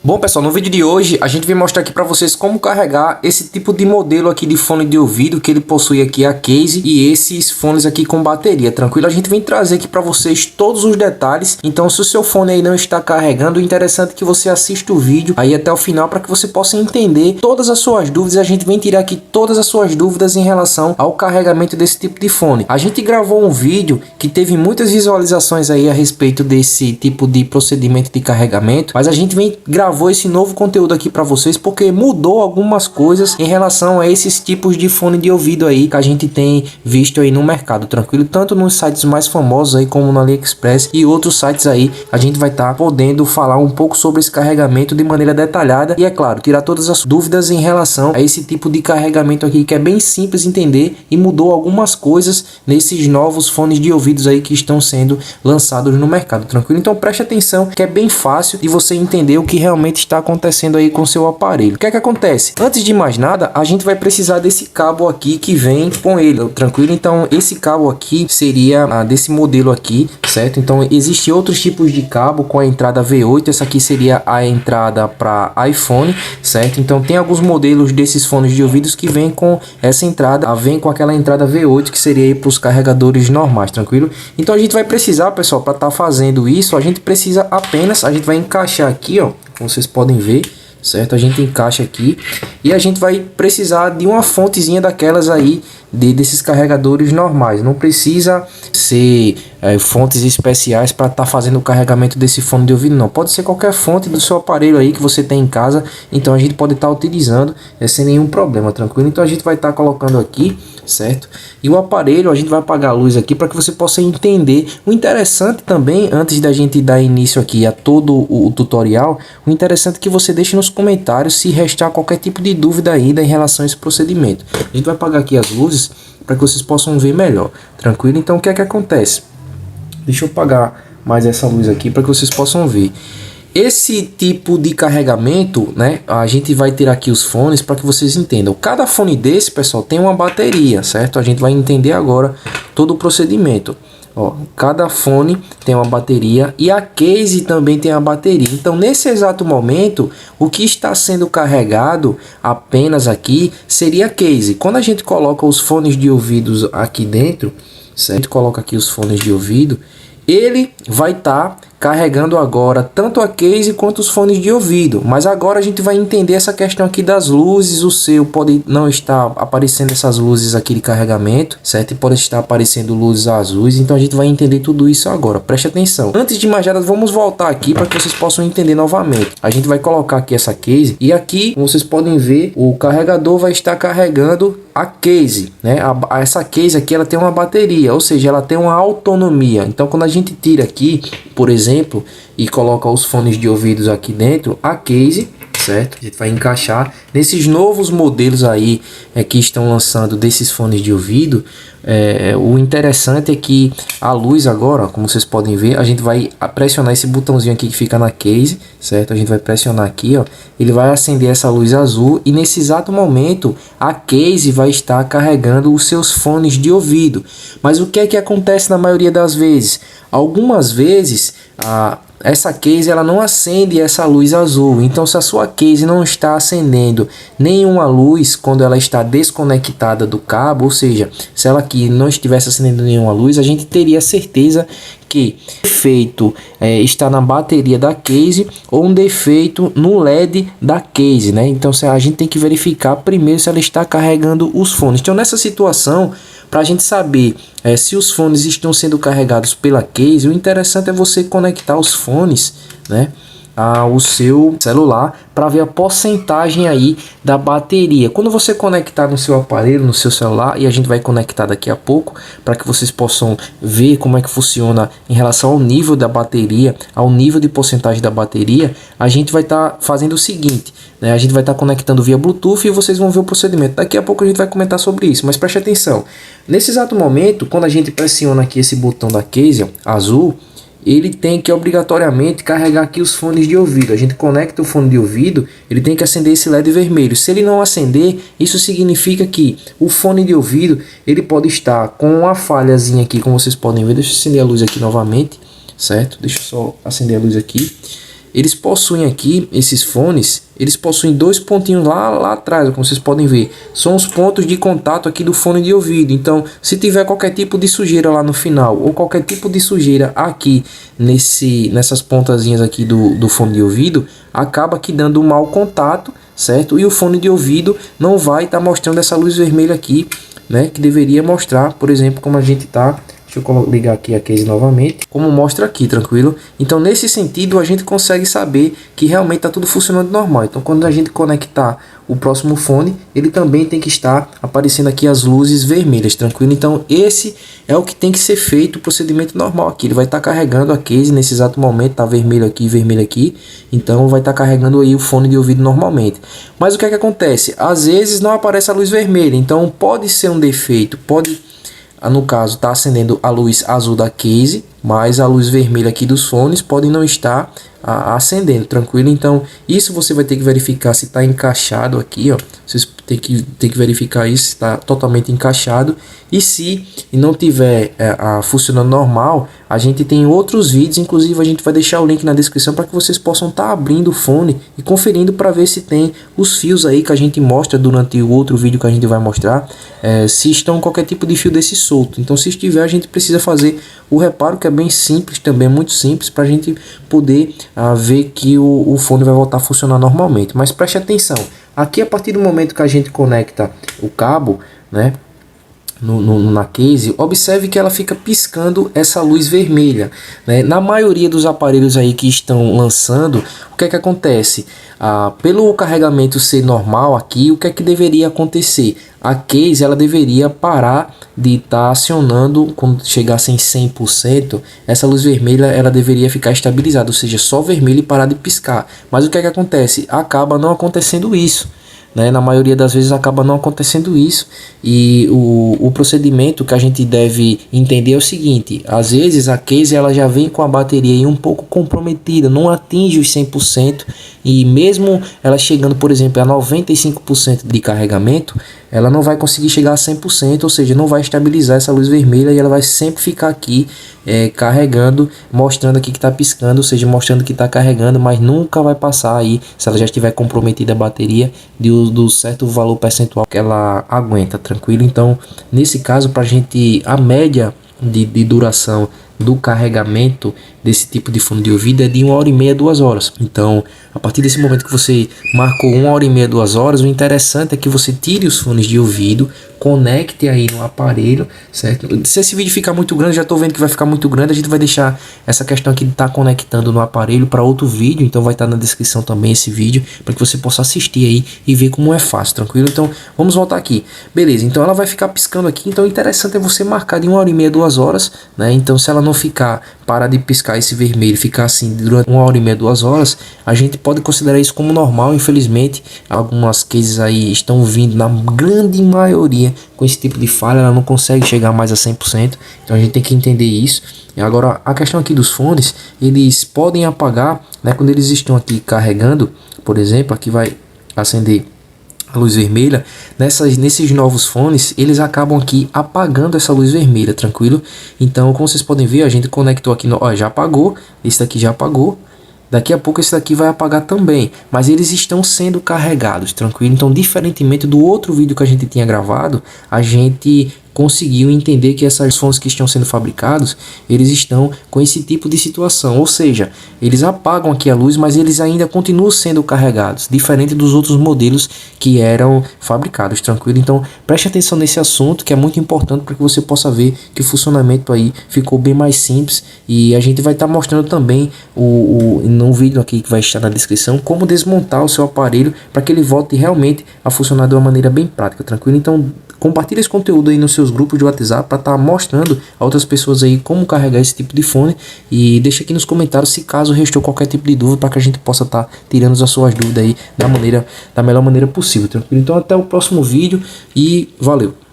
Bom pessoal, no vídeo de hoje a gente vai mostrar aqui para vocês como carregar esse tipo de modelo aqui de fone de ouvido que ele possui aqui a case e esses fones aqui com bateria, tranquilo? A gente vem trazer aqui para vocês todos os detalhes, então se o seu fone aí não está carregando, o interessante é que você assista o vídeo aí até o final para que você possa entender todas as suas dúvidas. A gente vem tirar aqui todas as suas dúvidas em relação ao carregamento desse tipo de fone. A gente gravou um vídeo que teve muitas visualizações aí a respeito desse tipo de procedimento de carregamento, mas a gente vem gravando esse novo conteúdo aqui para vocês porque mudou algumas coisas em relação a esses tipos de fone de ouvido aí que a gente tem visto aí no mercado, tranquilo? Tanto nos sites mais famosos aí como no AliExpress e outros sites aí, a gente vai estar podendo falar um pouco sobre esse carregamento de maneira detalhada e, é claro, tirar todas as dúvidas em relação a esse tipo de carregamento aqui que é bem simples de entender e mudou algumas coisas nesses novos fones de ouvidos aí que estão sendo lançados no mercado, tranquilo? Então preste atenção que é bem fácil de você entender o que realmente está acontecendo aí com seu aparelho. O que é que acontece? Antes de mais nada, a gente vai precisar desse cabo aqui que vem com ele, tranquilo? Então esse cabo aqui seria desse modelo aqui, certo? Então existem outros tipos de cabo com a entrada V8, essa aqui seria a entrada para iPhone, certo? Então tem alguns modelos desses fones de ouvidos que vem com essa entrada, vem com aquela entrada V8 que seria aí para os carregadores normais, tranquilo? Então a gente vai precisar, pessoal, para estar fazendo isso, a gente vai encaixar aqui, ó, como vocês podem ver, certo? A gente encaixa aqui e a gente vai precisar de uma fontezinha daquelas aí desses carregadores normais. Não precisa ser fontes especiais para estar fazendo o carregamento desse fone de ouvido, não. Pode ser qualquer fonte do seu aparelho aí que você tem em casa, então a gente pode estar utilizando sem nenhum problema, tranquilo? Então a gente vai estar colocando aqui, certo? E o aparelho, a gente vai apagar a luz aqui para que você possa entender. O interessante também, antes da gente dar início aqui a todo o tutorial, o interessante é que você deixe nos comentários se restar qualquer tipo de dúvida ainda em relação a esse procedimento. A gente vai apagar aqui as luzes para que vocês possam ver melhor, tranquilo? Então o que é que acontece? Deixa eu apagar mais essa luz aqui para que vocês possam ver. Esse tipo de carregamento, né, a gente vai tirar aqui os fones para que vocês entendam. Cada fone desse, pessoal, tem uma bateria, certo? A gente vai entender agora todo o procedimento. Ó, cada fone tem uma bateria e a case também tem a bateria. Então, nesse exato momento, o que está sendo carregado apenas aqui seria a case. Quando a gente coloca os fones de ouvidos aqui dentro, certo? A gente coloca aqui os fones de ouvido, ele vai estar carregando agora tanto a case quanto os fones de ouvido. Mas agora a gente vai entender essa questão aqui das luzes. O seu pode não estar aparecendo essas luzes aqui de carregamento, certo? E pode estar aparecendo luzes azuis. Então a gente vai entender tudo isso agora. Preste atenção. Antes de mais nada, vamos voltar aqui para que vocês possam entender novamente. A gente vai colocar aqui essa case e aqui, como vocês podem ver, o carregador vai estar carregando a case, né? Essa case aqui, ela tem uma bateria, ou seja, ela tem uma autonomia. Então quando a gente tira aqui, por exemplo, e coloca os fones de ouvidos aqui dentro, a case, certo? A gente vai encaixar nesses novos modelos aí que estão lançando desses fones de ouvido. O interessante é que a luz agora, como vocês podem ver, a gente vai pressionar esse botãozinho aqui que fica na case, certo? A gente vai pressionar aqui, ó, ele vai acender essa luz azul e nesse exato momento a case vai estar carregando os seus fones de ouvido. Mas o que é que acontece na maioria das vezes? Algumas vezes essa case ela não acende essa luz azul. Então se a sua case não está acendendo nenhuma luz quando ela está desconectada do cabo, ou seja, se ela aqui não estivesse acendendo nenhuma luz, a gente teria certeza que o defeito está na bateria da case ou um defeito no LED da case, né? Então a gente tem que verificar primeiro se ela está carregando os fones. Então nessa situação, para a gente saber se os fones estão sendo carregados pela case, o interessante é você conectar os fones, né, ao seu celular para ver a porcentagem aí da bateria. Quando você conectar no seu aparelho, no seu celular, e a gente vai conectar daqui a pouco para que vocês possam ver como é que funciona em relação ao nível da bateria, ao nível de porcentagem da bateria, a gente vai estar fazendo o seguinte, né? A gente vai estar conectando via Bluetooth e vocês vão ver o procedimento. Daqui a pouco a gente vai comentar sobre isso, mas preste atenção. Nesse exato momento, quando a gente pressiona aqui esse botão da case, ó, azul, ele tem que obrigatoriamente carregar aqui os fones de ouvido. A gente conecta o fone de ouvido, ele tem que acender esse LED vermelho. Se ele não acender, isso significa que o fone de ouvido ele pode estar com uma falhazinha aqui, como vocês podem ver. Deixa eu acender a luz aqui novamente, certo? Deixa eu só acender a luz aqui. eles possuem aqui, esses fones, eles possuem dois pontinhos lá atrás, como vocês podem ver. São os pontos de contato aqui do fone de ouvido. Então, se tiver qualquer tipo de sujeira lá no final, ou qualquer tipo de sujeira aqui nessas pontazinhas aqui do fone de ouvido, acaba aqui dando um mau contato, certo? E o fone de ouvido não vai estar mostrando essa luz vermelha aqui, né? Que deveria mostrar, por exemplo, como a gente tá. Deixa eu ligar aqui a case novamente, como mostra aqui, tranquilo? Então, nesse sentido, a gente consegue saber que realmente está tudo funcionando normal. Então, quando a gente conectar o próximo fone, ele também tem que estar aparecendo aqui as luzes vermelhas, tranquilo? Então, esse é o que tem que ser feito, o procedimento normal aqui. Ele vai estar carregando a case nesse exato momento, tá vermelho aqui, vermelho aqui. Então, vai estar carregando aí o fone de ouvido normalmente. Mas o que é que acontece? Às vezes não aparece a luz vermelha, então pode ser um defeito, no caso, está acendendo a luz azul da case, mas a luz vermelha aqui dos fones pode não estar acendendo, tranquilo? Então, isso você vai ter que verificar se está encaixado aqui, ó. Vocês tem que verificar isso, se está totalmente encaixado. E se não tiver funcionando normal, a gente tem outros vídeos, inclusive a gente vai deixar o link na descrição para que vocês possam estar abrindo o fone e conferindo para ver se tem os fios aí que a gente mostra durante o outro vídeo que a gente vai mostrar, se estão qualquer tipo de fio desse solto. Então, se estiver, a gente precisa fazer o reparo, que é bem simples também, muito simples, para a gente poder ver que o fone vai voltar a funcionar normalmente. Mas preste atenção, aqui a partir do momento que a gente conecta o cabo, né, na case, observe que ela fica piscando essa luz vermelha, né? Na maioria dos aparelhos aí que estão lançando, o que é que acontece? Pelo carregamento ser normal aqui, o que é que deveria acontecer? A case ela deveria parar de estar acionando quando chegasse em 100%, essa luz vermelha ela deveria ficar estabilizada, ou seja, só vermelho e parar de piscar. Mas o que é que acontece? Acaba não acontecendo isso. Na maioria das vezes acaba não acontecendo isso, e o procedimento que a gente deve entender é o seguinte: às vezes a case ela já vem com a bateria aí um pouco comprometida, não atinge os 100%, e mesmo ela chegando, por exemplo, a 95% de carregamento, ela não vai conseguir chegar a 100%, ou seja, não vai estabilizar essa luz vermelha, e ela vai sempre ficar aqui carregando, mostrando aqui que está piscando, ou seja, mostrando que está carregando, mas nunca vai passar aí, se ela já estiver comprometida a bateria, do certo valor percentual que ela aguenta, tranquilo? Então, nesse caso, para a gente, a média de duração do carregamento desse tipo de fone de ouvido é de 1h30 a 2 horas. Então, a partir desse momento que você marcou 1h30 a 2 horas, o interessante é que você tire os fones de ouvido, conecte aí no aparelho, certo? Se esse vídeo ficar muito grande, já estou vendo que vai ficar muito grande, a gente vai deixar essa questão aqui de estar conectando no aparelho para outro vídeo, então vai estar na descrição também esse vídeo, para que você possa assistir aí e ver como é fácil, tranquilo? Então, vamos voltar aqui. Beleza, então ela vai ficar piscando aqui, então o interessante é você marcar de 1h30 a 2 horas, né? Então, se ela não parar de piscar esse vermelho, ficar assim durante 1h30 a 2 horas, a gente pode considerar isso como normal. Infelizmente, algumas cases aí estão vindo, na grande maioria, com esse tipo de falha, ela não consegue chegar mais a 100%, então a gente tem que entender isso. E agora, a questão aqui dos fones, eles podem apagar, né, quando eles estão aqui carregando, por exemplo, aqui vai acender a luz vermelha. Nesses novos fones, eles acabam aqui apagando essa luz vermelha, tranquilo? Então, como vocês podem ver, a gente conectou aqui, já apagou, esse daqui já apagou. Daqui a pouco esse daqui vai apagar também, mas eles estão sendo carregados, tranquilo? Então, diferentemente do outro vídeo que a gente tinha gravado, a gente conseguiu entender que essas fones que estão sendo fabricados, eles estão com esse tipo de situação, ou seja, eles apagam aqui a luz, mas eles ainda continuam sendo carregados, diferente dos outros modelos que eram fabricados, tranquilo? Então, preste atenção nesse assunto, que é muito importante para que você possa ver que o funcionamento aí ficou bem mais simples, e a gente vai estar mostrando também no vídeo aqui que vai estar na descrição, como desmontar o seu aparelho para que ele volte realmente a funcionar de uma maneira bem prática, tranquilo? Então, compartilhe esse conteúdo aí nos seus grupos de WhatsApp para estar mostrando a outras pessoas aí como carregar esse tipo de fone, e deixa aqui nos comentários se caso restou qualquer tipo de dúvida, para que a gente possa estar tirando as suas dúvidas aí da melhor maneira possível, tranquilo? Então, até o próximo vídeo e valeu!